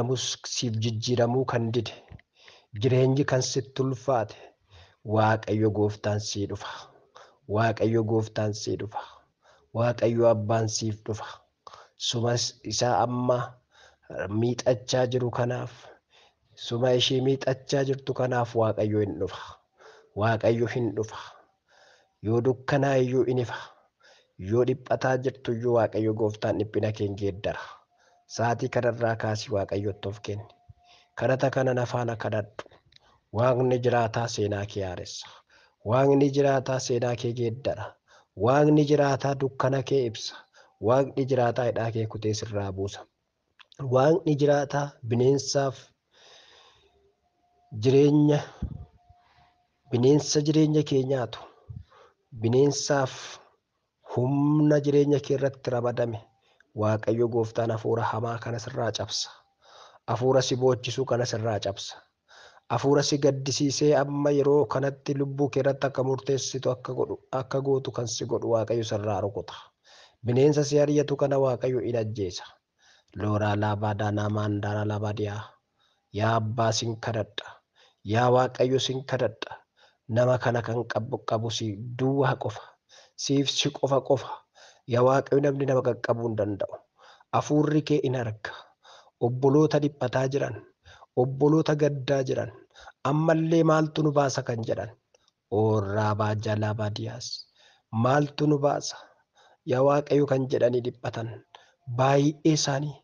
jijjiiramus siif jijjiiramuu kan dide jireenyi kan sitti ulfaate Waaqayyo gooftaan sii dhufa. Waaqayyo gooftaan sii dhufa. Waaqayyo abbaan siif dhufa. Sumas isaa amma miixachaa jiru kanaaf suma ishee miixachaa jirtu kanaaf Waaqayyo hin dhufa. Waaqayyo hin dhufa. Yoo dukkanaa iyyuu in ifa. Yoo dhiphataa jirtu iyyuu Waaqayyo gooftaan dhiphina kee geeddara. Saatii kanarraa kaasii Waaqayyotti of kenni. Kadhata kana nafaana kadhadhu. Waaqni jiraataa seenaa kee haaressa. Waaqni jiraataa seenaa kee geeddara. Waaqni jiraataa dukkana kee ibsa. Waaqni jiraataa hidhaa kee kutee sirraa buusa. Waaqni jiraataa bineensa jireenya kee nyaatu, bineensaaf humna jireenya kee irratti ramadame Waaqayyo gooftaan hafuura hamaa kana sirraa cabsa. Hafuura si boochisuu kana sirraa cabsa. Hafuura si gaddisiisee amma yeroo kanatti lubbuu kee irratti akka murteessitu akka gootu kan si godhu Waaqayyo sirraa rukuta. Bineensa si ari'atu kana Waaqayyo in ajjeesa. Looraa laabaa daanaa maandaara labaadiyaa. Yaa abbaa sin kadhadha. Yaa Waaqayyo sin kadhadha. Nama kana kan qabu si duwwaa qofa. Siif si qofa. Yaa Waaqayyo namni nama qaqqabuu hin danda'u. Hafuurri kee in arga. Obboloota dhiphataa jiran, obboloota gaddaa jiran, ammallee maaltu nu baasa kan jedhan. Oorraa baajaa labaadiyaas. Maaltu nu baasa? Yaa Waaqayyo kan jedhanii dhiphatan. Baay'ee isaanii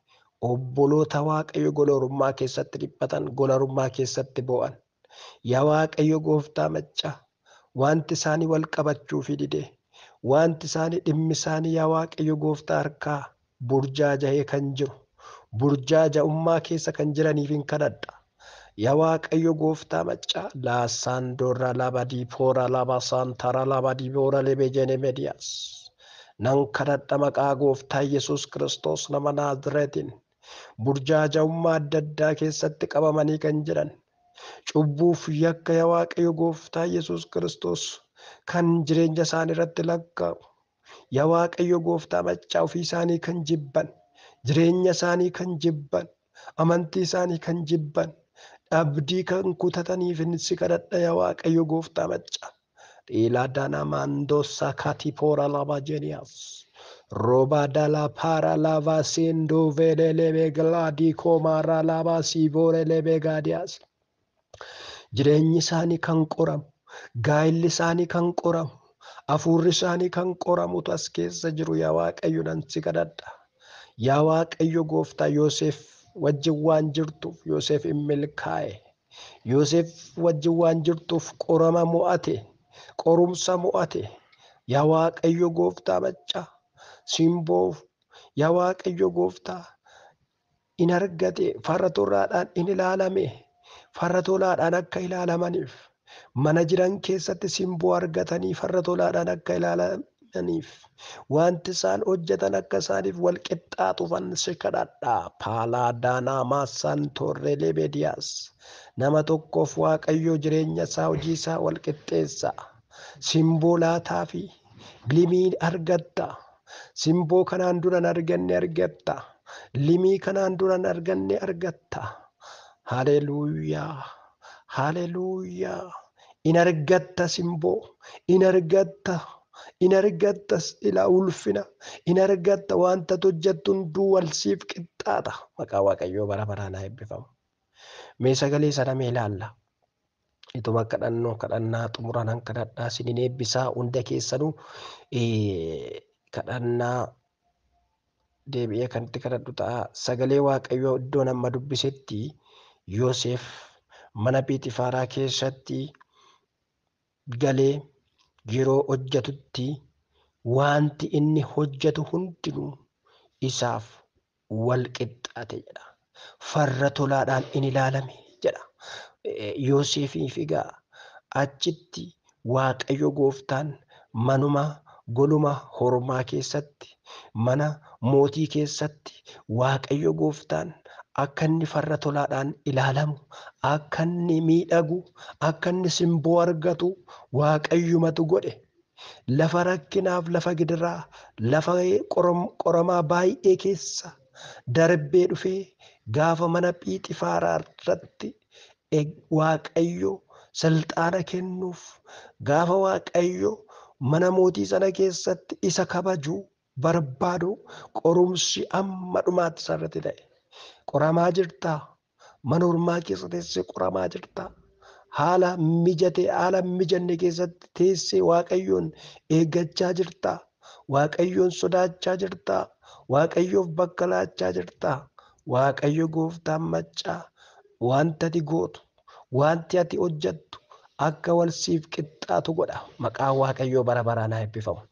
obboloota Waaqayyo golorummaa keessatti dhiphatan, golorummaa keessatti boo'an. Yaa Waaqayyo gooftaa maccaa wanti isaanii wal qabachuu fi didee, wanti isaanii dhimmi isaanii yaa Waaqayyo gooftaa harkaa burjaaja'ee kan jiru, burjaaja'ummaa keessa kan jiraniif hin kadhadha. Yaa Waaqayyo gooftaa maccaa laasaan doorraa labadii foora laba saantara labadii boora lebejene mediyaas. Nan kadhadha maqaa gooftaa Yesuus Kiristoos nama Naazreetiin burjaaja'ummaa adda addaa keessatti qabamanii kan jiran. Cubbuuf yakka yaa Waaqayyo gooftaa Yesuus Kiristoos kan jireenya isaanii irratti lakkaa'u. Yaa Waaqayyo gooftaa maccaa ofii isaanii kan jibban, jireenya isaanii kan jibban, amantii isaanii kan jibban, abdii kan kutataniif si kadhadha yaa Waaqayyo gooftaa maccaa. Dhiilaadhaana maandoosaa kaatipoora laba jeniyaas. Roba dala para lava sendo vele lebe gladi komara lava sivore lebe gadias. Jireenyi isaanii kan qoramu, gaa'illi isaanii kan qoramu, hafuurri isaanii kan qoramutu as keessa jiru yaa Waaqayyo nan si kadhadha. Yaa Waaqayyo gooftaa Yoosef wajjin waan jirtuuf Yoosef hin milkaa'e. Yoosef wajjin waan jirtuuf qorama mo'ate, qorumsa mo'ate. Yaa Waaqayyo gooftaa maccaa simboo yaa Waaqayyo gooftaa in argate farra tolaadhaan in ilaalame. Farra tolaadhaan akka ilaalamaniif mana jiran keessatti simboo argatanii farra tolaadhaan akka ilaalamaniif wanti isaan hojjetan akka isaaniif wal qixxaatuufan si kadhadha. Paalaadaanaa maasaan torree lebediyaas. Nama tokkoof Waaqayyo jireenya isaa hojii isaa wal qixxeessa. Simboo laataa fi limii argatta. Simboo kanaan duran arganne argatta. Limii kanaan duran arganne argatta. Haleluuyaa. Haleluuyaa. In argatta simboo. In argatta. In argatta ila ulfina. In argatta wanta hojjettu hunduu wal siif qixxaata. Maqaa Waaqayyoo bara baraan haa eebbifamu. Mee sagalee sana mee ilaalla. Ituma kadhannaa xumuraan kadhadhaa sinin eebbisaa hunda keessanuu kadhannaa deebi'ee kan itti kadhadhu ta'a. Sagalee Waaqayyoo iddoo nama dubbisetti Yoosef mana Pheexifaaraa keessatti galee yeroo hojjetutti wanti inni hojjetu hundinuu isaaf wal qixxaate jedha. Farra tolaadhaan in ilaalame jedha. Yoosefiif egaa achitti Waaqayyo gooftaan manuma goluma hormaa keessatti mana mootii keessatti Waaqayyo gooftaan akka inni farra tolaadhaan ilaalamu, akka inni miidhagu, akka inni simboo argatu Waaqayyumatu godhe. Lafa rakkinaaf lafa gidiraa lafa qoramaa baay'ee keessa darbee dhufee gaafa mana Phiixifaaraa irratti Waaqayyo sulxaana kennuuf, gaafa Waaqayyo mana mootii sana keessatti isa kabajuu barbaadu qorumsi amma dhumaatti isarratti ta'e. Qoramaa jirtaa? Mana ormaa keessa teessee qoramaa jirtaa? Haala mijatee haala mijanne keessatti teessee Waaqayyoon eeggachaa jirtaa? Waaqayyoon sodaachaa jirtaa? Waaqayyoof bakka laachaa jirtaa? Waaqayyo gooftaan maccaa wanti ati gootu, wanti ati hojjettu akka wal siif qixxaatu godha. Maqaan Waaqayyoo bara baraan haa eebbifamu.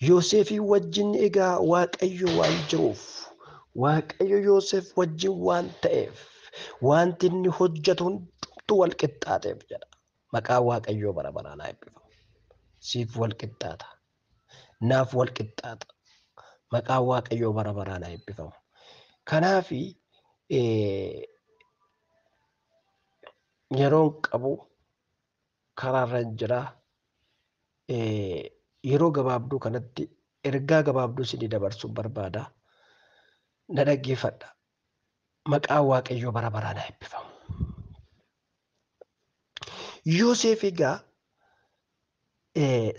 Yoosefii wajjin egaa Waaqayyo waan jiruuf, Waaqayyo Yoosef wajjin waan ta'eef, wanti inni hojjetu hundumtu wal qixxaateef jedha. Maqaan Waaqayyoo bara baraan haa eebbifamu. Siif wal qixxaata. Naaf wal qixxaata. Maqaan Waaqayyoo bara baraan haa eebbifamu. Kanaaf yeroon qabu karaarra jira. Yeroo gabaabduu kanatti ergaa gabaabduu isinii dabarsuun barbaada. Na dhaggeeffadha. Maqaan Waaqayyoo bara baraan haa eebbifamu. Yoosef egaa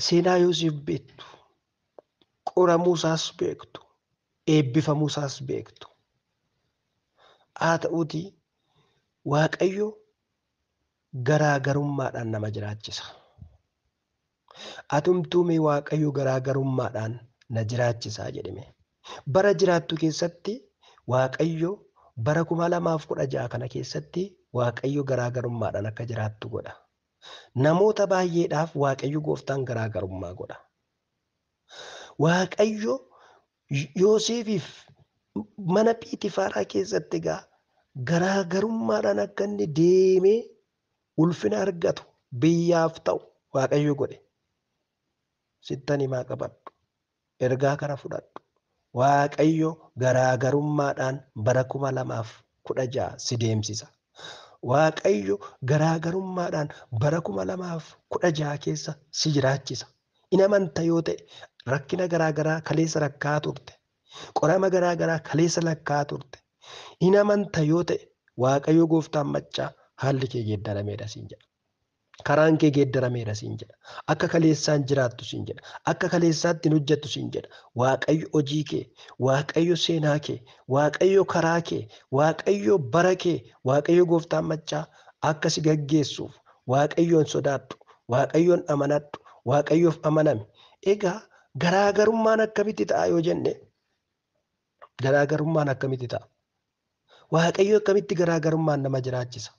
seenaa Yoosef beektu, qoramuusaas beektu, eebbifamuusaas beektu. Haa ta'uutii Waaqayyo garaagarummaadhaan nama jiraachisa. Atumtuumee Waaqayyo garaagarummaadhaan na jiraachisaa jedhame. Bara jiraattu keessatti Waaqayyo bara 2016 kana keessatti Waaqayyo garaagarummaadhaan akka jiraattu godha. Namoota baay'eedhaaf Waaqayyo gooftaan garaagarummaa godha. Waaqayyo Yoosefiif mana Phiixifaaraa keessatti egaa garaagarummaadhaan akka inni deemee ulfina argatu biyyaaf ta'u Waaqayyo godhe. Sittan himaa qabadhu. Ergaa kana fudhadhu. Waaqayyo garaagarummaadhaan bara 2016 si deemsisa. Waaqayyo garaagarummaadhaan bara 2016 keessa si jiraachisa. In amanta yoo ta'e rakkina garaagaraa kaleessa lakkaa turte. Qorama garaagaraa kaleessa lakkaa turte. In amanta yoo ta'e Waaqayyo gooftaan maccaa haalli kee geeddarameedha siin jedha. Karaan kee geeddarameedha siin jedha. Akka kaleessaan jiraattu siin jedha. Akka kaleessaatti hin hojjettu siin jedha. Waaqayyo hojii kee, Waaqayyo seenaa kee, Waaqayyo karaa kee, Waaqayyo bara kee, Waaqayyo gooftaan maccaa akka si gaggeessuuf Waaqayyoon sodaadhu, Waaqayyoon amanadhu, Waaqayyoof amanami. Egaa garaagarummaan akkamitti ta'a yoo jenne, garaagarummaan akkamitti ta'a? Waaqayyo akkamitti garaagarummaan nama jiraachisa?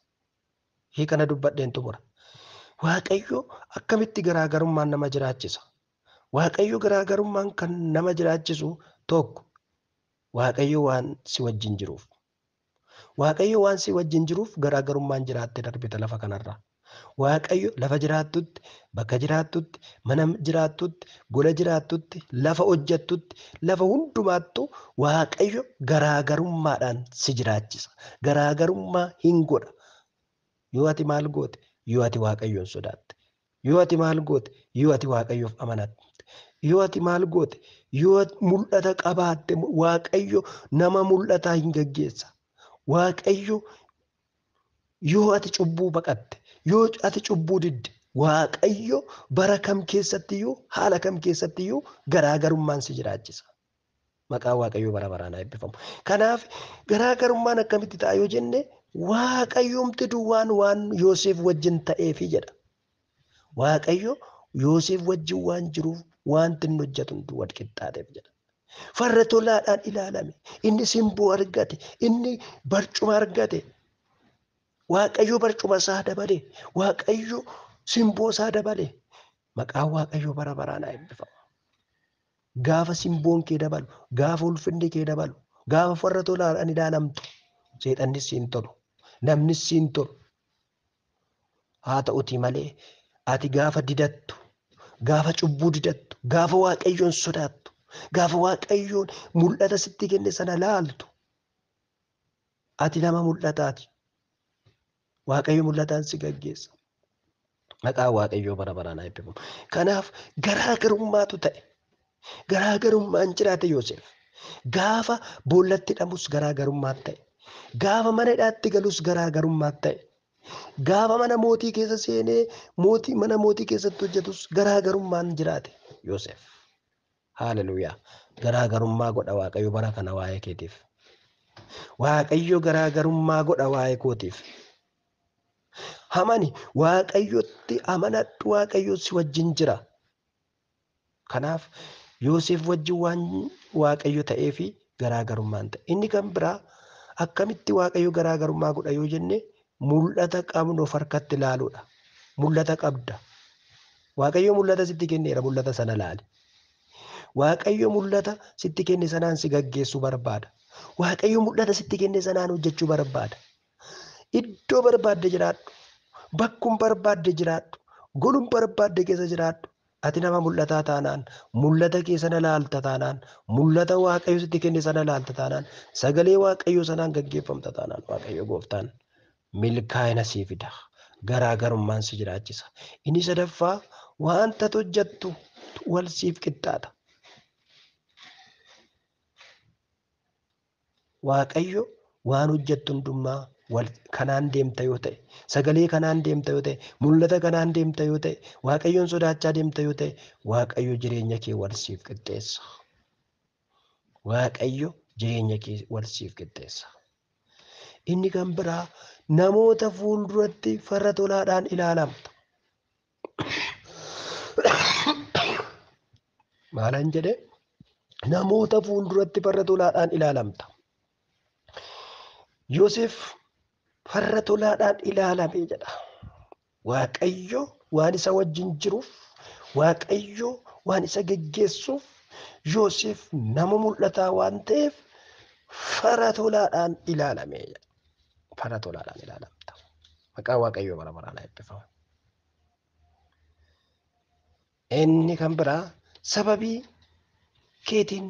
Kana dubbadheen xumura. Waaqayyo akkamitti garaagarummaan nama jiraachisa? Waaqayyo garaagarummaan kan nama jiraachisu tokko Waaqayyo waan si wajjin jiruuf. Waaqayyo waan si wajjin jiruuf garaagarummaan jiraatte darbita lafa kanarra. Waaqayyo lafa jiraattutti, bakka jiraattutti, mana jiraattutti, gola jiraattutti, lafa hojjettutti, lafa hundumaattu Waaqayyo garaagarummaadhaan si jiraachisa. Garaagarummaa hin godha. Yoo ati maal goote? Yoo ati Waaqayyoon sodaatte. Yoo ati maal goote? Yoo ati Waaqayyoof amanatte. Yoo ati maal goote? Yoo mul'ata qabaatte Waaqayyo nama mul'ataa hin gaggeessa. Waaqayyo yoo ati cubbuu baqatte, yoo ati cubbuu didde, Waaqayyo bara kam keessattiyyuu haala kam keessattiyyuu garaagarummaan si jiraachisa. Maqaan Waaqayyoo bara baraan haa eebbifamu. Kanaaf garaagarummaan akkamitti ta'a yoo jenne Waaqayyoomti duwwaan waan Yoosef wajjin ta'eefi jedha. Waaqayyo Yoosef wajjin waan jiruuf wanti inni hojjetu hundi wal qixxaateef jedha. Farra tolaadhaan ilaalame, inni simboo argate, inni barcuma argate. Waaqayyo barcuma isaa dabale, Waaqayyo simboo isaa dabale. Maqaan Waaqayyoo bara baraan haa eebbifamu. Gaafa simboon kee dabalu, gaafa ulfinni kee dabalu, gaafa farra tolaadhaan ilaalamtu, seexannis siin tolu, namnis siin tolu. Haa ta'uti malee ati gaafa didattu, gaafa cubbuu didattu, gaafa Waaqayyoon sodaattu, gaafa Waaqayyoon mul'ata sitti kenne sana laaltu, ati nama mul'ataati. Waaqayyo mul'ataan si gaggeessa. Maqaan Waaqayyoo bara baraan haa eebbifamu. Kanaaf garaagarummaatu ta'e. Garaagarummaan jiraate Yoosef. Gaafa boollatti hidhamus garaagarummaan ta'e. Gaafa mana hidhaatti galus garaagarummaa ta'e. Gaafa mana mootii keessa seenee mana mootii keessatti hojjetus garaagarummaan jiraate Yoosef. Haaleluyyaa. Garaagarummaa godha Waaqayyo bara kana waa'ee keetiif. Waaqayyo garaagarummaa godha waa'ee kootiif. Amani Waaqayyotti amanadhu, Waaqayyo si wajjin jira. Kanaaf Yoosef wajjin waan Waaqayyo ta'ee fi garaagarummaan ta'e. Inni kan biraa akkamitti Waaqayyo garaagarummaa godha yoo jenne mul'ata qabnu of harkatti ilaaluudha. Mul'ata qabda. Waaqayyo mul'ata sitti kenneera, mul'ata sana ilaali. Waaqayyo mul'ata sitti kenne sanaan si gaggeessuu barbaada. Waaqayyo mul'ata sitti kenne sanaan hojjechuu barbaada. Iddoo barbaadde jiraadhu. Bakkuma barbaadde jiraadhu. Goluma barbaadde keessa jiraadhu. Ati nama mul'ataa taanaan, mul'ata kee sana ilaalta taanaan, mul'ata Waaqayyo sitti kenne sana ilaalta taanaan, sagalee Waaqayyo sanaan gaggeeffamta taanaan, Waaqayyo gooftaan milkaa'ina sii fida. Garaagarummaan si jiraachisa. Inni sadaffaa wanta hojjettu wal siif qixxaata. Waaqayyo waan hojjettu hundumaa kanaan deemta yoo ta'e, sagalee kanaan deemta yoo ta'e, mul'ata kanaan deemta yoo ta'e, Waaqayyoon sodaachaa deemta yoo ta'e, Waaqayyo jireenya kee wal siif qixxeessa. Waaqayyo jireenya kee wal siif qixxeessa. Inni kan biraa namoota fuulduratti farra tolaadhaan ilaalamta. Maalan jedhe? Namoota fuulduratti farra tolaadhaan ilaalamta. Yoosef farra tolaadhaan ilaalamee jedha. Waaqayyo waan isa wajjin jiruuf, Waaqayyo waan isa geggeessuuf, Yoosef nama mul'ataa waan ta'eef farra tolaadhaan ilaalamee jedha. Farra tolaadhaan ilaalamta. Maqaan Waaqayyoo bara baraan eebbifama. Inni kan biraa sababii keetiin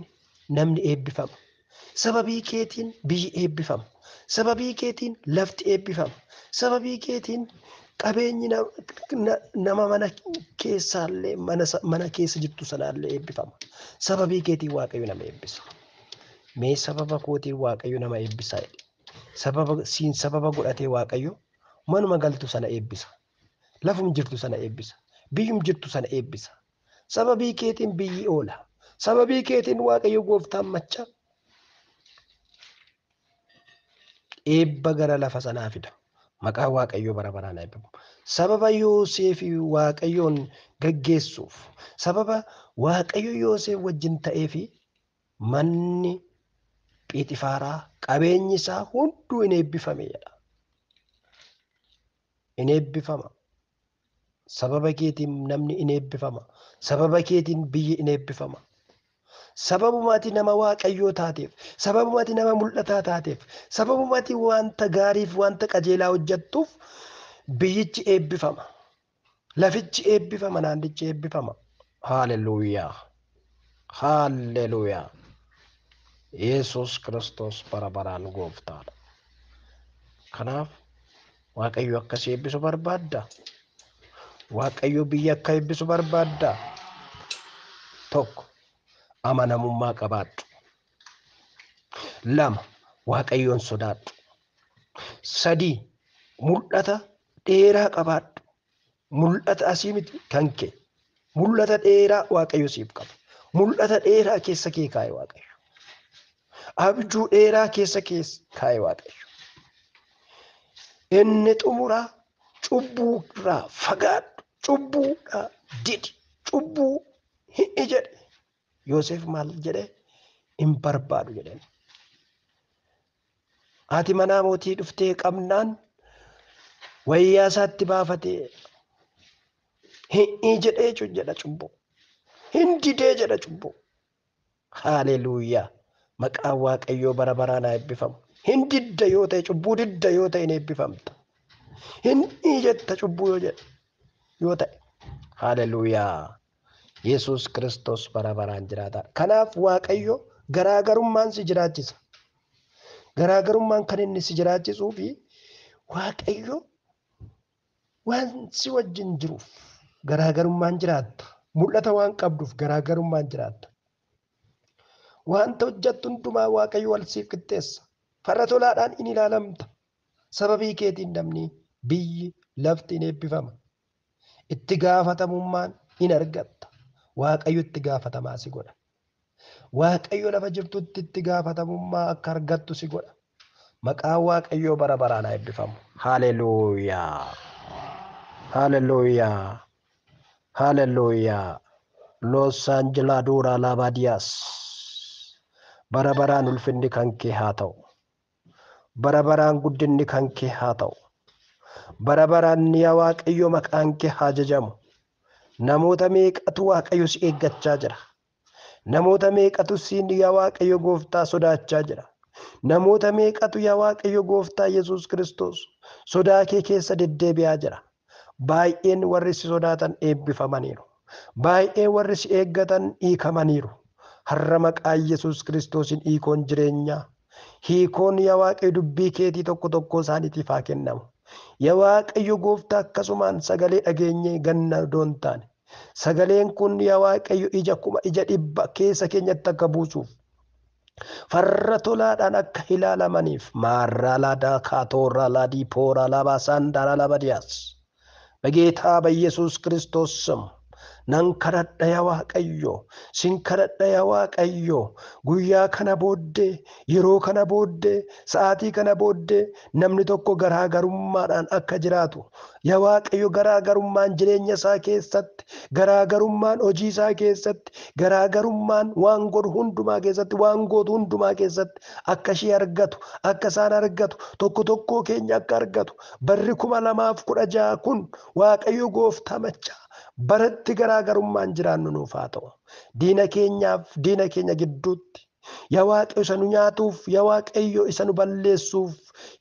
namni eebbifama. Sababii keetiin biyyi eebbifama. Sababii keetiin lafti eebbifama. Sababii keetiin qabeenyi nama mana keessaallee mana keessa jirtu sanaallee eebbifama. Sababii keetiin Waaqayyo nama eebbisa. Mee sababa kootiin Waaqayyo nama eebbisa. Sababa godhatee Waaqayyo manuma galtu sana eebbisa. Lafum jirtu sana eebbisa. Biyyum jirtu sana eebbisa. Sababii keetiin biyyi oola. Sababii keetiin Waaqayyo gooftaan macha eebba gara lafa sanaa fida. Maqaan Waaqayyoo bara baraan eebbifamu. Sababa Yoosef Waaqayyoon gaggeessuuf, sababa Waaqayyo Yoosef wajjin ta'ee fi manni Phiixifaaraa qabeenyi isaa hunduu in eebbifame jedha. In eebbifama. Sababa keetiin namni in eebbifama. Sababa keetiin biyyi in eebbifama. Sababumati nama Waaqayyoo taateef, sababumati nama mul'ataa taateef, sababumati wanta gaariif wanta qajeelaa hojjettuuf biyyichi eebbifama. Lafichi eebbifama, naannichi eebbifama. Haaleluyyaa. Haaleluyyaa. Yesus Kiristoos bara baraan gooftaadha. Kanaaf Waaqayyo akkasii eebbisu barbaadda. Waaqayyo biyya akka eebbisu barbaadda. Tokko. Amanamummaa qabaadhu. 2. Waaqayyoon sodaadhu. 3. Mul'ata dheeraa qabaadhu. Mul'ata asii miti kan kee. Mul'ata dheeraa Waaqayyo siif qaba. Mul'ata dheeraa keessa kee kaa'e Waaqayyo. Abjuu dheeraa keessa kaa'e Waaqayyo. Inni xumuraa cubbuurraa fagaadhu. Cubbuudhaa didi. Cubbuu hin jedhe. Yoosef maal jedhe? Hin barbaadu jedheen. Ati manaa mootii dhuftee qabnaan wayyaa isaatti baafatee hin jedhee jedha cubbuu. Hin didee jedha cubbuu. Haaleluyyaa. Maqaan Waaqayyoo bara baraan haa eebbifamu. Hin didda yoo ta'e, cubbuu didda yoo ta'e hin eebbifamta. Hin jetta cubbuu yoo ta'e. Haaleluyyaa. Yesus Kiristoos bara baraan jiraata. Kanaaf Waaqayyo garaagarummaan si jiraachisa. Garaagarummaan kan inni si jiraachisuu fi Waaqayyo waan si wajjin jiruuf garaagarummaan jiraatta. Mul'ata waan qabduuf garaagarummaan jiraatta. Wanta hojjettu hundumaa Waaqayyo wal siif qixxeessa. Farra tolaadhaan in ilaalamta. Sababii keetiin namni biyyi lafti in eebbifama. Itti gaafatamummaan in argatta. Waaqayyo itti gaafatamaa si godha. Waaqayyo lafa jirtutti itti gaafatamummaa akka argattu si godha. Maqaan Waaqayyoo bara baraan haa eebbifamu. Haleluuyaa. Haleluuyaa. Haleluuyaa. Los Angeles Dura Labadias. Bara baraan ulfinni kan kee haa ta'u. Bara baraan guddinni kan kee haa ta'u. Bara baraan yaa Waaqayyo maqaan kee haa jajamu. Namoota meeqatu Waaqayyo si eeggachaa jira. Namoota meeqatu siin yaa Waaqayyo gooftaa sodaachaa jira. Namoota meeqatu yaa Waaqayyo gooftaa Yesuus Kiristoos sodaa kee keessa deddeebi'aa jira. Baay'een warri si sodaatan eebbifamaniiru. Baay'een warri si eeggatan hiikamaniiru. Har'a maqaa Yesuus Kiristoosiin hiikoon jireenyaa. Hiikoon yaa Waaqayyo dubbii keetii tokko tokko isaaniitiif haa kennamu. Yaa Waaqayyo gooftaa akkasumaan sagalee dhageenyee ganna doon taane. Sagaleen kun yaa Waaqayyo ija kuma ija dhibba keessa keenyatti akka buusuuf. Farra tolaadhaan akka ilaalamaniif maarraa laadaa kaatoorraa laadii pooraa laabaa saandaraa labadiyaas. በጌታ በኢየሱስ ክርስቶስ ስም nan kadhadha yaa Waaqayyo, sin kadhadha yaa Waaqayyo, guyyaa kana booddee, yeroo kana booddee, sa'aatii kana booddee namni tokko garaagarummaadhaan akka jiraatu. Yaa Waaqayyo garaagarummaan jireenya isaa keessatti, garaagarummaan hojii isaa keessatti, garaagarummaan waan godhu hundumaa keessatti, waan gootu hundumaa keessatti akka ishee argatu, akka isaan argatu, tokko tokkoo keenya akka argatu. Barri 2016 kun Waaqayyo gooftaa machaa. Baratti garaagarummaan jiraannu nuuf haa ta'u. Diina keenyaaf diina keenya gidduutti yaa Waaqayyo isa nu nyaatuuf, yaa Waaqayyo isa nu balleessuuf,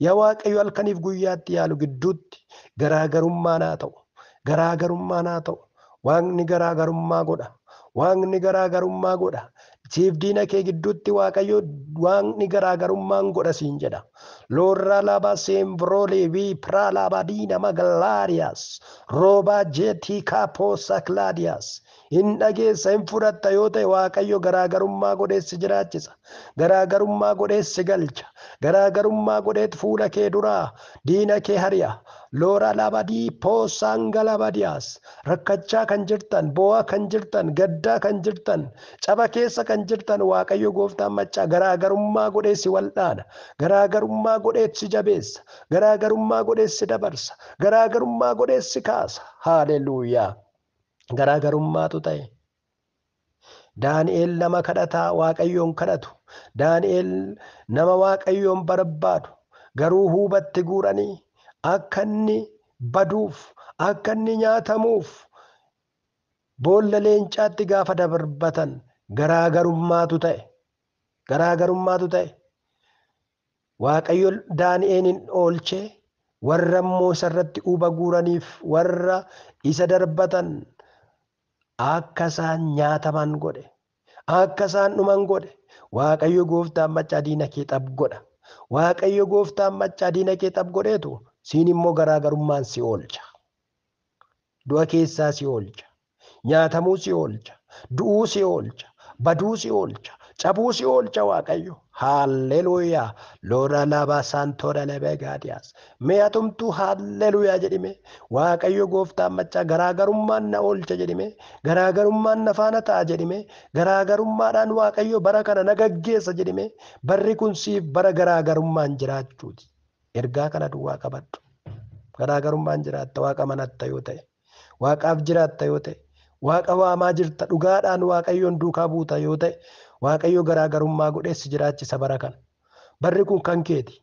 yaa Waaqayyo halkaniif guyyaatti yaalu gidduutti garaagarummaan haa ta'u. Garaagarummaan haa ta'u. Waaqni garaagarummaa godha. Waaqni garaagarummaa godha. Siif diina kee gidduutti Waaqayyo waaqni garaagarummaan godha siin jedha. Lorra laba sembrole vi pra laba dina magalaarias roba jeti kapo sakladias. In dhageessa hin fudhatta yoo ta'e Waaqayyo garaagarummaa godheessi jiraachisa. Garaagarummaa godheessi galcha. Garaagarummaa godheet fuula kee duraa diina kee hari'a. Lora labadii poosanga labadiyaas. Rakkachaa kan jirtan, bo'aa kan jirtan, gaddaa kan jirtan, caba keessa kan jirtan Waaqayyo gooftaan machaa garaagarummaa godheessi waldhaana. Garaagarummaa godheessi jabeessa. Garaagarummaa godheessi dabarsa. Garaagarummaa godheessi kaasa. Haleluuyaa. Garaagarummaatu ta'e. Daani'eel nama kadhataa Waaqayyoon kadhatu. Daani'eel nama Waaqayyoon barbaadu. Garuu hubatti guuranii akka inni baduuf, akka inni nyaatamuuf boolla leencaatti gaafa darbatan garaagarummaatu ta'e. Garaagarummaatu ta'e. Waaqayyo Daani'eelin oolchee warra immoo isarratti uba guuraniif warra isa darbatan akka isaan nyaataman godhe. Akka isaan dhuman godhe. Waaqayyo gooftaan machaa diina kee xab godha. Waaqayyo gooftaan machaa diina kee xab godheetu siin immoo garaagarummaan si oolcha. Du'a keessaa si oolcha. Nyaatamuu si oolcha. Du'uu si oolcha. Baduu si oolcha. Cabuu si oolcha Waaqayyo. Haalleluuyaa. Lora laba saantoora lebe gaadiyaas. Mee atumtuu haalleluuyaa jedhime. Waaqayyo gooftaan machaa garaagarummaan na oolcha jedhime. Garaagarummaan na faana ta'a jedhime. Garaagarummaadhaan Waaqayyo bara kana na gaggeessa jedhime. Barri kun siif bara garaagarummaan jiraachuuti. Ergaa kana duwwaa qabadhu. Garaagarummaan jiraatta Waaqa manatta yoo ta'e. Waaqaaf jiraatta yoo ta'e. Waaqa waamaa jirta dhugaadhaan Waaqayyoon duukaa buuta yoo ta'e. Waaqayyo garaagarummaa godheessi jiraachisa bara kana. Barri kun kan keeti.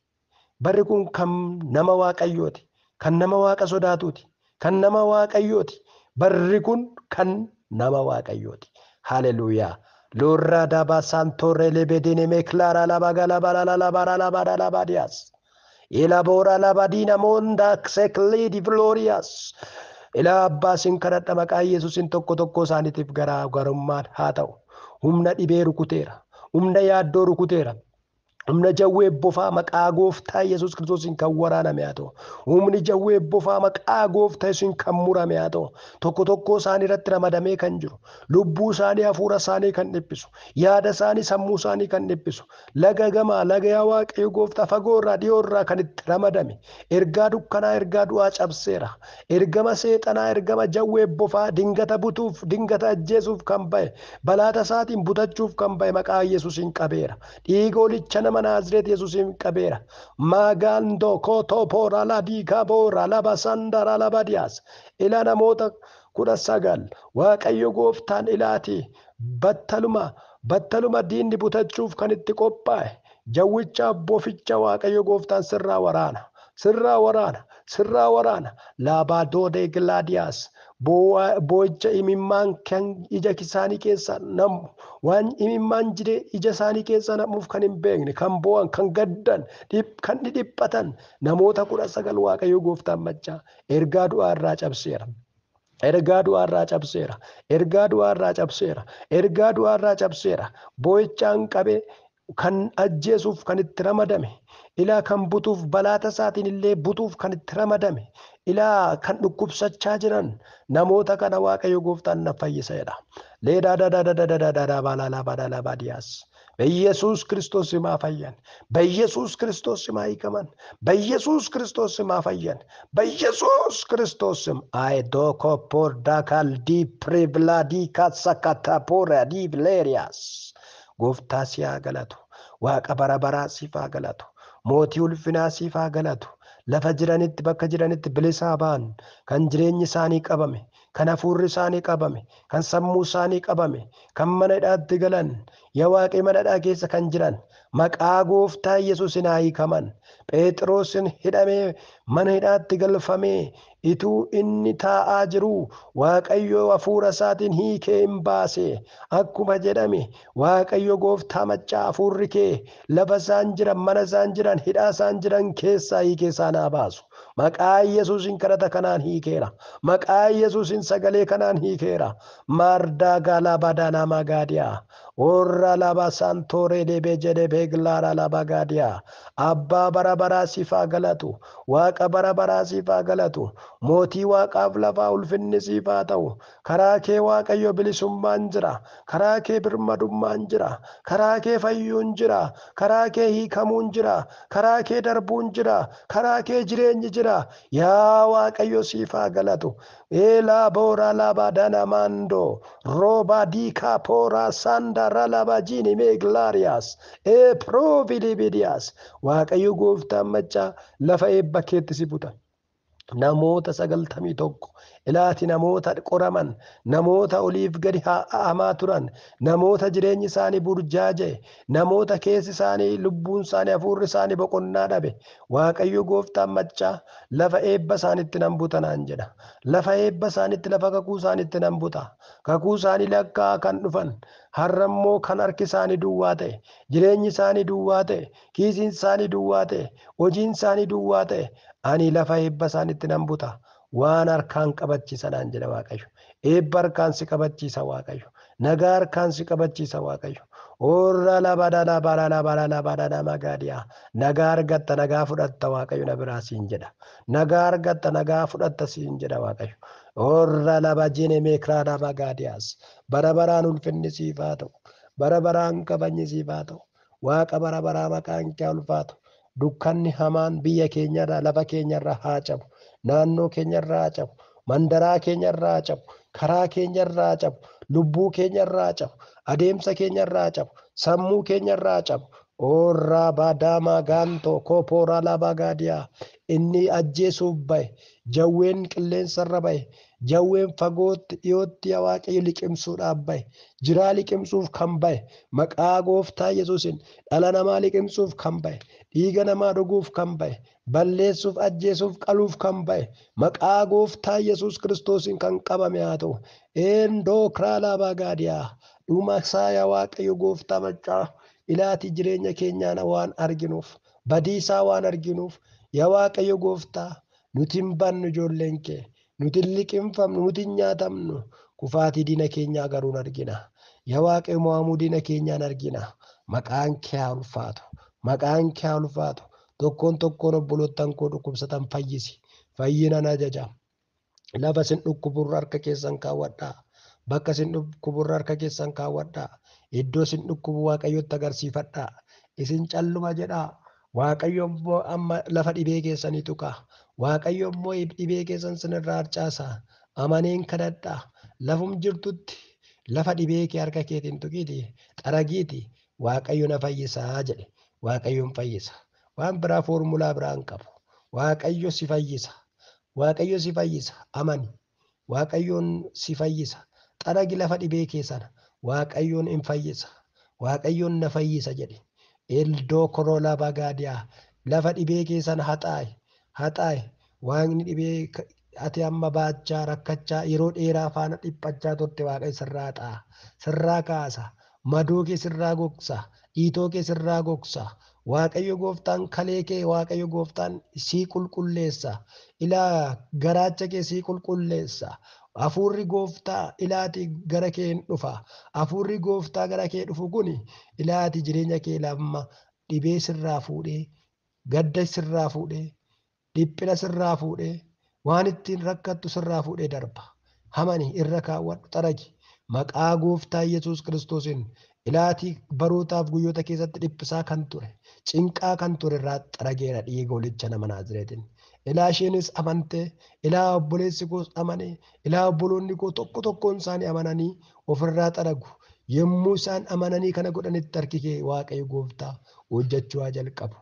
Barri kun kan nama Waaqayyooti. Kan nama Waaqa sodaatuuti. Kan nama Waaqayyooti. Barri kun kan nama Waaqayyooti. Haleluuyaa. Lorra daba santorre lebedine meklara labagala balala labara labara labadias. Elabora labadina monda xeklidi glorias. Ila abbaasin kadhadha maqaa Yesuusin tokko tokko isaaniitiif garaagarummaan haa ta'u. Humna dhibee rukuteera. Humna yaaddoo rukuteera. humna jawwee bofaa maqaa gooftaa Yesuus Kiristoosiin kan waraaname haa ta'u. Humni jawwee bofaa maqaa gooftaa Yesuusiin kan murame haa ta'u. Tokko tokko isaanii irratti ramadamee kan jiru. Lubbuu isaanii hafuura isaanii kan dhiphisu. Yaada isaanii sammuu isaanii kan dhiphisu. Laga gamaa laga yaa Waaqayyo gooftaa fagoo irraa dhiyoo irraa kan itti ramadame. Ergaa dukkanaa ergaa du'aa cabseera. Ergama seexanaa ergama jawwee bofaa dingata butuuf dingata ajjeesuuf kan bahe. Balaata isaatiin butachuuf kan bahe maqaa Yesuusiin qabeera. Dhiiga olicha nama Naazreet Yesuusiin qabeera. Magaandoo kootopora laadiikaboora labasandara labadiyaas. Ila namoota 19 Waaqayyo gooftaan ilaati battaluma diinni butachuuf kan itti qophaa'e. Jawwicha boficha Waaqayyo gooftaan sirraa waraana. Laabadoodee gilaadiyaas. Boo'icha imimmaan kan ija isaanii keessa namu waan imimmaan jire ija isaanii keessa namuuf kan hin beekne kan boo'an kan gaddan kan dhiphatan namoota 19 Waaqayyo gooftaan machaa ergaa du'aa irraa cabseera. Ergaa du'aa irraa cabseera. Boo'ichaan qabee kan ajjeesuuf kan itti ramadame. Ilaa kan butuuf balaata isaatiin illee butuuf kan itti ramadame. Ilaa kan dhukkubsachaa jiran namoota kana Waaqayyo gooftaan na fayyiseedha. በኢየሱስ ክርስቶስ ስም አፈየን። በኢየሱስ ክርስቶስ ስም አይከመን። በኢየሱስ ክርስቶስ ስም አፈየን። በኢየሱስ ክርስቶስ ስም አይዶኮ ፖርዳካል ዲ ፕሪቭላዲ ካሳካታ ፖራ ዲ ብሌሪያስ ጎፍታ ሲያገለቱ ዋቀ በረበራ ሲፋ ገለቱ ሞቲ ውልፍና ሲፋ ገለቱ lafa jiranitti bakka jiranitti bilisaa ba'an kan jireenyi isaanii qabame kan hafuurri isaanii qabame kan sammuu isaanii qabame kan mana hidhaatti galan yaa Waaqi mana hidhaa keessa kan jiran maqaa gooftaa Yesuusiin hiikaman. Phexrosin hidhamee mana hidhaatti galfamee ituu inni taa'aa jiru Waaqayyo hafuura isaatiin hiikee hin baase. Akkuma jedhame Waaqayyo gooftaa machaa hafuurri kee lafa isaan jiran mana isaan jiran hidhaa isaan jiran keessaa hiikee isaan haa baasu. Maqaa Yesuusiin kadhata kanaan hiikeera. Maqaa Yesuusiin sagalee kanaan hiikeera. Mardaa gaalaa badaanaa magaadiyaa. Orra laba santoore debe jedhe beeglaara laba gaadiyaa. Abbaa bara baraa siifaa galatu. Waaqa bara baraa siifaa galatu. Mootii waaqaaf lafaa ulfinni siifaa ta'u. Karaa kee Waaqayyo bilisummaan jira. Karaa kee birmadummaan jira. Karaa kee fayyuun jira. Karaa kee hiikamuun jira. Karaa kee darbuun jira. Karaa kee jireenyi jira. Yaa Waaqayyo siifaa galatu. Ela bora laba dana mando roba dika pora sanda ralaba jini meglarias e providividias Waaqayyo gooftaan machaa lafa eebba keetti si buta. Namoota 91 ilaati namoota qoraman namoota oliif gadi hamaa turan namoota jireenyi isaanii burjaaje namoota keessi isaanii lubbuun isaanii hafuurri isaanii boqonnaa dhabe Waaqayyo gooftaan machaa lafa eebba isaanitti nan buta naan jedha. Lafa eebba isaanitti lafa kakuu isaanitti nan buta. Kakuu isaanii lakkaa kan dhufan har'ammoo kan harki isaanii duwwaa ta'e jireenyi isaanii duwwaa ta'e kiisiin isaanii duwwaa ta'e hojiin isaanii duwwaa ta'e ani lafa eebba isaanitti nan buta. Waan harkaan qabachiisa naan jedha Waaqayyo. Eebba harkaan si qabachiisa Waaqayyo. Nagaa harkaan si qabachiisa Waaqayyo. Orra labadana barana barana barana magaadiyaa. Nagaa argatta nagaa fudhatta Waaqayyo na biraa siin jedha. Nagaa argatta nagaa fudhatta siin jedha Waaqayyo. Orra laba jine meekraana magaadiyaas. Bara baraan ulfinni siif haa ta'u. Bara baraan kabajni siif haa ta'u. Waaqa bara baraa maqaan kee ulfaatu. Dukkanni hamaan biyya keenyarraa lafa keenyarraa haa cabu. Naannoo keenyarraa haa cabu. Mandaraa keenyarraa haa cabu. Karaa keenyarraa haa cabu. Lubbuu keenyarraa haa cabu. Adeemsa keenyarraa haa cabu. Sammuu keenyarraa haa cabu. Orraa baadaamaa gaantoo koopooraa labaa gaadiyaa. Inni ajjeesuuf bahe. Jawween qilleensarra bahe. Jawween fagootti dhiyootti yaa Waaqayyo liqimsuudhaaf bahe. Jiraa liqimsuuf kan bahe. Maqaa gooftaa Yesuusiin dhala namaa liqimsuuf kan bahe. Dhiiga namaa dhuguuf kan bahe. Balleessuuf ajjeesuuf qaluuf kan bahe. Maqaa gooftaa Yesuus Kiristoosiin kan qabame haa ta'u. Eendoo kiraalaa baagaadiyaa. Dhuma isaa yaa Waaqayyo gooftaa machaa ilaati jireenya keenyaan waan arginuuf badiisaa waan arginuuf yaa Waaqayyo gooftaa nuti hin bannu ijoolleen kee nuti hin liqimfamnu nuti hin nyaatamnu kufaatii diina keenyaa garuu argina. Yaa Waaqayyo mo'amuu diina keenyaan argina. Maqaan kee haa ulfaatu. Maqaan kee haa ulfaatu. Tokkoon tokkoon obbolootaan koo dhukkubsatan fayyisi. Fayyinaan ajaja. Lafa isin dhukkuburra harka keessan kaawwadhaa. Bakka isin dhukkuburra harka keessan kaawwadhaa. Iddoo isin dhukkubu Waaqayyotti agarsiifadhaa. Isin calluma jedhaa. Waaqayyo immoo amma lafa dhibee keessanii tuqa. Waaqayyo immoo dhibee keessan sinirraa harcaasa. Amaneen kadhadhaa. Lafum jirtutti lafa dhibee kee harka keetiin tuqiiti. Xaragiiti. Waaqayyo na fayyisaa jedhe. Waaqayyoon fayyisa. Waan biraa foormulaa biraa hin qabu. Waaqayyo si fayyisa. Waaqayyo si fayyisa. Amani. Waaqayyoon si fayyisa. Xaragi lafa dhibee keessana. Waaqayyoon hin fayyisa. Waaqayyoon na fayyisa jedhe. Eldoo korolaa bagaadiyaa. Lafa dhibee keessana haxaa'i. Haxaa'i. Waaqni dhibee ati amma baachaa rakkachaa yeroo dheeraa faana dhiphachaa turte Waaqayyo sirraa xaa'a. Sirraa kaasa. Madoo kee sirraa gogsa. Dhiitoo kee sirraa gogsa. Waaqayyo gooftaan kalee kee Waaqayyo gooftaan sii qulqulleessa. Ilaa garaacha kee sii qulqulleessa. Hafuurri gooftaa ilaati gara kee hin dhufa. Hafuurri gooftaa gara kee dhufu kun ilaati jireenya kee lamma dhibee sirraa fuudhee, gadda sirraa fuudhee, dhiphina sirraa fuudhee, waan ittiin rakkattu sirraa fuudhee darba. Hamani irra kaawwadhu xaragi. Maqaa gooftaa Yesuus Kiristoosiin ilaatii barootaaf guyyoota keessatti dhiphisaa kan ture, cinqaa kan ture irraa xarageera dhiiga Hoolicha nama Naazreetiin. Ilaa isheenis amantee, ilaa obboleessi koos amanee, ilaa obboloonni koo tokko tokkoon isaanii amananii ofirraa xaragu. Yommuu isaan amananii kana godhanitti harki kee Waaqayyo gooftaa hojjechuu haa jalqabu.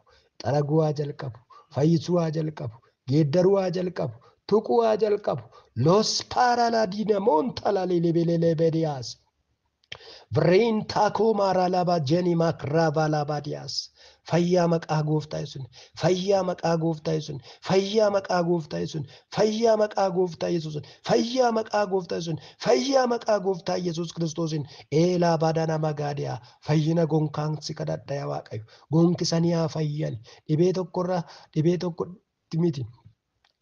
Xaraguu haa jalqabu. Fayyisuu haa jalqabu. Geeddaruu haa jalqabu. Tuquu haa jalqabu. Los paaralaadiina moontalaaleelebelelebediyaas. Vreentakoo maaraalabaa jeni makraavaalabadiyaas. Fayyaa maqaa gooftaa Yesuun. Fayyaa maqaa gooftaa Yesuun. Fayyaa maqaa gooftaa Yesuun. Fayyaa maqaa gooftaa Yesuusin. Fayyaa maqaa gooftaa Yesuun. Fayyaa maqaa gooftaa Yesuus Kiristoosiin. Eelaa baadana magaadiyaa. Fayyina gonkaan si kadhadha yaa Waaqayyo. Gonkisanii haa fayyan. Dhibee tokkorraa dhibee tokko miti.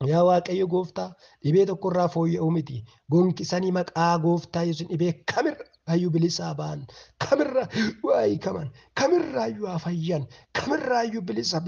Yaa Waaqayyo gooftaa dhibee tokkorraa fooyya'u miti. Gonkisanii maqaa gooftaa Yesuun dhibee kamirra ayyuu bilisaa ba'an. Kamirra waa'ee kaman. Kamirra ayyuu haa fayyan. Kamirra ayyuu bilisa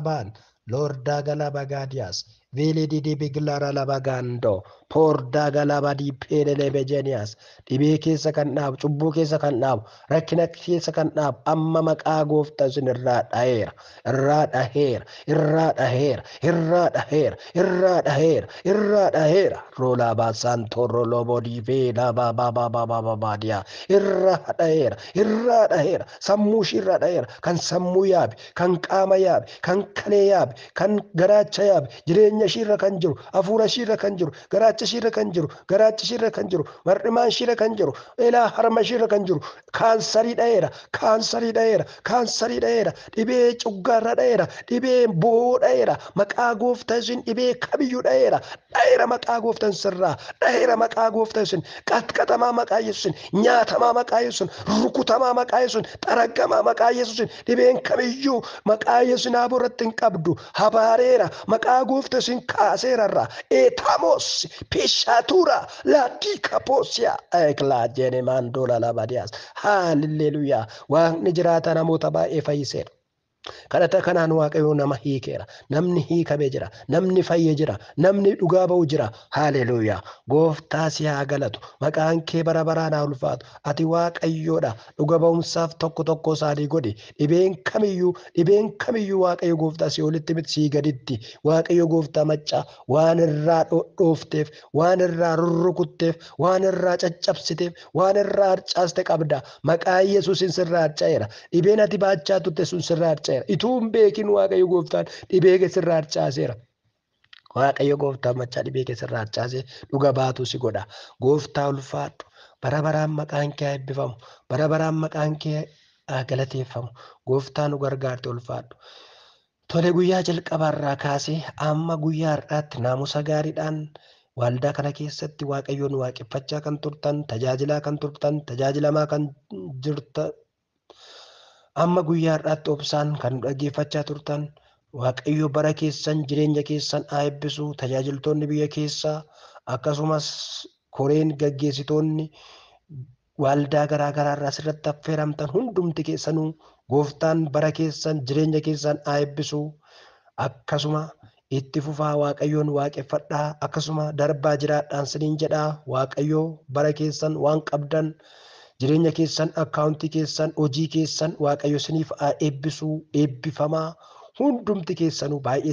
ba'an. Lordaa galaba gaadiyaas. Veeledi dibi gilara laba gaandoo. Poordaa galaba diipeelele bejeniyaas. Dhibee keessa kan dhaabu, cubbuu keessa kan dhaabu, rakkina keessa kan dhaabu amma maqaa gooftaa Yesuun irraa dhaheera. Irraa dhaheera. Irraa dhaheera. Irraa dhaheera. Irraa dhaheera. Irraa dhaheera. Roolaa baasaan torro loobodii veelaa baadiyaa. Irraa dhaheera. Irraa dhaheera. Sammuu ishii irraa dhaheera. Kan sammuu yaabe, kan qaama yaabe, kan kalee yaabe, kan garaacha yaabe, jireenya ishii irra kan jiru, hafuura ishii irra kan jiru, garaacha ishii irra kan jiru, garaacha ishii irra kan jiru, mar'imaan ishii irra kan jiru, ilaa harma ishii irra kan jiru, kaansarii dhaheera, kaansarii dhaheera, kaansarii dhaheera, dhibee cuggaarra dhaheera, dhibee bo'oo dhaheera, maqaa gooftaa Yesuun dhibee kamiyyuu dhaheera, dhaheera maqaa gooftaa sirraa, dhaheera maqaa gooftaa Yesuun, qaxqatamaa maqaa Yesuun, nyaatamaa maqaa Yesuun, rukutamaa maqaa Yesuun, xaragamaa maqaa Yesuun, dhibeen kamiyyuu maqaa Yesuun aborratti hin qabdu, habaareera maqaa gooftaa Yesuun kaaseerarraa, eetamos pishaatuura laadii kapoosiyaa eeglaa jene maandoola labadiyaas. Haalleluuyaa. Waaqni jiraata namoota baay'ee fayyiseera. Kadhata kanaan Waaqayyo nama hiikeera. Namni hiikamee jira. Namni fayyee jira. Namni dhugaa ba'u jira. Haalleluuyaa. Gooftaa si haa galatu. Maqaan kee bara baraan haa ulfaatu. Ati Waaqayyoodha. Dhuga ba'umsaaf tokko tokko isaanii godhi. Dhibeen kamiyyuu Waaqayyo gooftaa si olitti miti sii gaditti. Waaqayyo gooftaa maccaa waan irraa dhoofteef, waan irraa rurrukutteef, waan irraa caccabsiteef, waan irraa harcaaste qabda. Maqaa Yesuusin sirraa harca'eera. Dhibeen ati baachaa turte sun sirraa harca'eera. Ituun beekin Waaqayyo gooftaan dhibee kee sirraa harcaaseera. Waaqayyo gooftaan machaa dhibee kee sirraa harcaasee dhuga baatu si godha. Gooftaa ulfaadhu. Bara baraan maqaan kee eebbifamu. Bara baraan maqaan kee galateeffamu. Gooftaan nu gargaarte ulfaadhu. Tole guyyaa jalqabaarraa kaasee amma guyyaa har'aatti naamusa gaariidhaan waldaa kana keessatti Waaqayyoon waaqeffachaa kan turtan, tajaajilaa kan turtan, tajaajilamaa kan jirtan. Amma guyyaa har'aatti obsaan kan dhaggeeffachaa turtan Waaqayyo bara keessan jireenya keessan haa eebbisu. Tajaajiltoonni biyya keessaa akkasumas koreen gaggeessitoonni waldaa garaa garaarraa asirratti affeeramtan hundumti keessanuu gooftaan bara keessan jireenya keessan haa eebbisu. Akkasuma itti fufaa waaqayyoon waaqeffadhaa, akkasuma darbaa jiraadhaan siniin jedhaa. Waaqayyoo bara keessan waan qabdan jireenya keessan, akkaawuntii keessan, hojii keessan waaqayyo siniif haa eebbisu. Eebbifamaa hundumti keessanuu baay'ee